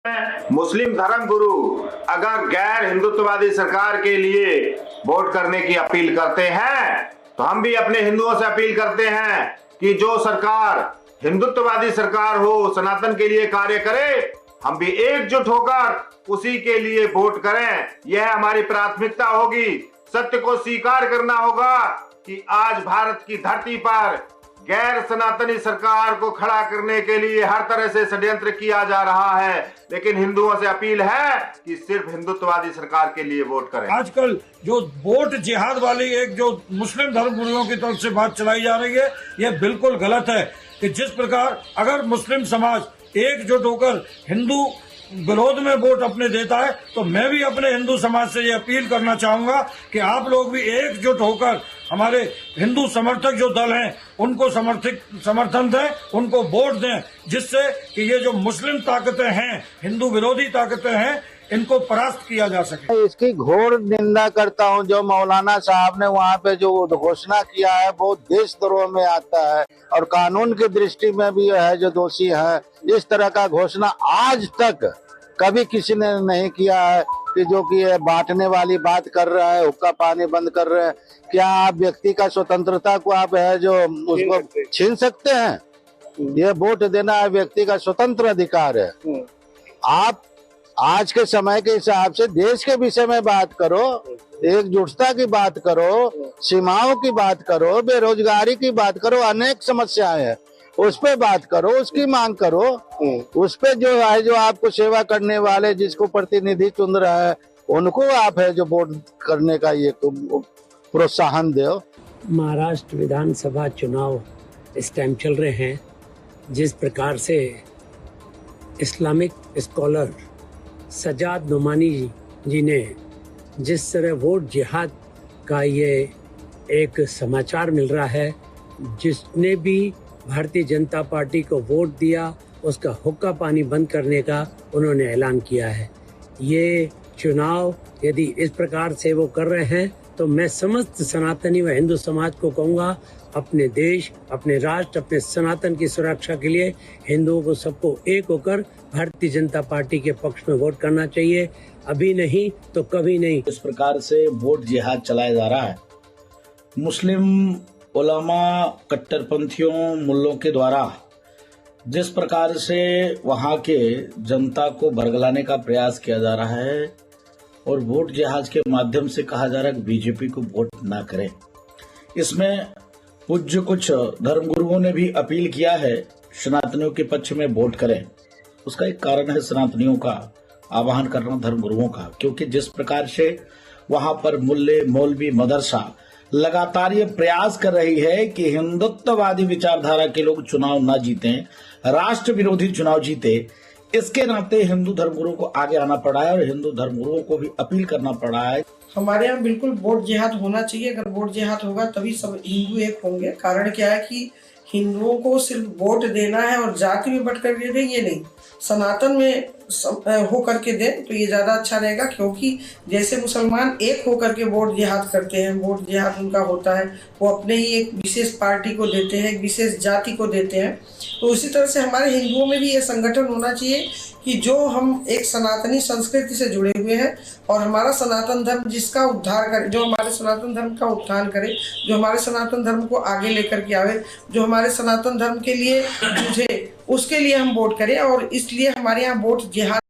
मुस्लिम धर्म गुरु अगर गैर हिंदुत्ववादी सरकार के लिए वोट करने की अपील करते हैं तो हम भी अपने हिंदुओं से अपील करते हैं कि जो सरकार हिंदुत्ववादी सरकार हो, सनातन के लिए कार्य करे, हम भी एकजुट होकर उसी के लिए वोट करें। यह हमारी प्राथमिकता होगी। सत्य को स्वीकार करना होगा कि आज भारत की धरती पर गैर सनातनी सरकार को खड़ा करने के लिए हर तरह से षड्यंत्र किया जा रहा है, लेकिन हिंदुओं से अपील है कि सिर्फ हिंदुत्ववादी सरकार के लिए वोट करें। आजकल जो वोट जिहाद वाली एक जो मुस्लिम धर्म गुरुओं की तरफ से बात चलाई जा रही है, यह बिल्कुल गलत है। कि जिस प्रकार अगर मुस्लिम समाज एकजुट होकर हिंदू विरोध में वोट अपने देता है, तो मैं भी अपने हिंदू समाज से ये अपील करना चाहूंगा कि आप लोग भी एकजुट होकर हमारे हिंदू समर्थक जो दल हैं उनको समर्थन दें, उनको वोट दें, जिससे कि ये जो मुस्लिम ताकतें हैं, हिंदू विरोधी ताकतें हैं, इनको परास्त किया जा सके। इसकी घोर निंदा करता हूं। जो मौलाना साहब ने वहां पे जो घोषणा किया है वो देशद्रोह में आता है और कानून की दृष्टि में भी है जो दोषी है। इस तरह का घोषणा आज तक कभी किसी ने नहीं किया है कि जो कि बांटने वाली बात कर रहा है, हुक्का पानी बंद कर रहे हैं। क्या आप व्यक्ति का स्वतंत्रता को आप है जो उसको छीन सकते हैं? ये वोट देना व्यक्ति का स्वतंत्र अधिकार है। आप आज के समय के हिसाब से देश के विषय में बात करो, एकजुटता की बात करो, सीमाओं की बात करो, बेरोजगारी की बात करो, अनेक समस्याएं हैं, उस पे बात करो, उसकी मांग करो। उस पे जो है जो आपको सेवा करने वाले जिसको प्रतिनिधि चुन रहा है उनको आप है जो वोट करने का ये प्रोत्साहन दो। महाराष्ट्र विधानसभा चुनाव इस टाइम चल रहे हैं। जिस प्रकार से इस्लामिक स्कॉलर सजाद नोमानी जी ने जिस तरह वोट जिहाद का ये एक समाचार मिल रहा है, जिसने भी भारतीय जनता पार्टी को वोट दिया उसका हुक्का पानी बंद करने का उन्होंने ऐलान किया है। ये चुनाव यदि इस प्रकार से वो कर रहे हैं तो मैं समस्त सनातनी व हिंदू समाज को कहूँगा, अपने देश, अपने राष्ट्र, अपने सनातन की सुरक्षा के लिए हिंदुओं को सबको एक होकर भारतीय जनता पार्टी के पक्ष में वोट करना चाहिए। अभी नहीं तो कभी नहीं। इस प्रकार से वोट जिहाद चलाया जा रहा है मुस्लिम उलमा, कट्टरपंथियों, मुल्लों के द्वारा, जिस प्रकार से वहां के जनता को बरगलाने का प्रयास किया जा रहा है और वोट जिहाद के माध्यम से कहा जा रहा है कि बीजेपी को वोट ना करें। इसमें पूज्य कुछ धर्मगुरुओं ने भी अपील किया है सनातनियों के पक्ष में वोट करें। उसका एक कारण है सनातनियों का आह्वान करना धर्मगुरुओं का, क्योंकि जिस प्रकार से वहां पर मुल्ले, मौलवी, मदरसा लगातार ये प्रयास कर रही है कि हिंदुत्ववादी विचारधारा के लोग चुनाव न जीते, राष्ट्र विरोधी चुनाव जीते। इसके नाते हिंदू धर्मगुरुओं को आगे आना पड़ा है और हिंदू धर्मगुरुओं को भी अपील करना पड़ा है। हमारे यहाँ बिल्कुल वोट जिहाद होना चाहिए। अगर वोट जिहाद होगा तभी सब हिंदू एक होंगे। कारण क्या है कि हिंदुओं को सिर्फ वोट देना है और जाति में बट कर दे, ये नहीं, सनातन में हो करके दें तो ये ज़्यादा अच्छा रहेगा। क्योंकि जैसे मुसलमान एक होकर के वोट जिहाद करते हैं, वोट जिहाद उनका होता है, वो अपने ही एक विशेष पार्टी को देते हैं, एक विशेष जाति को देते हैं। तो उसी तरह से हमारे हिंदुओं में भी ये संगठन होना चाहिए कि जो हम एक सनातनी संस्कृति से जुड़े हुए हैं और हमारा सनातन धर्म जिसका उद्धार करे, जो हमारे सनातन धर्म का उत्थान करे, जो हमारे सनातन धर्म को आगे लेकर के आवे, जो हमारे सनातन धर्म के लिए जूझे, उसके लिए हम वोट करें। और इसलिए हमारे यहाँ वोट जिहाद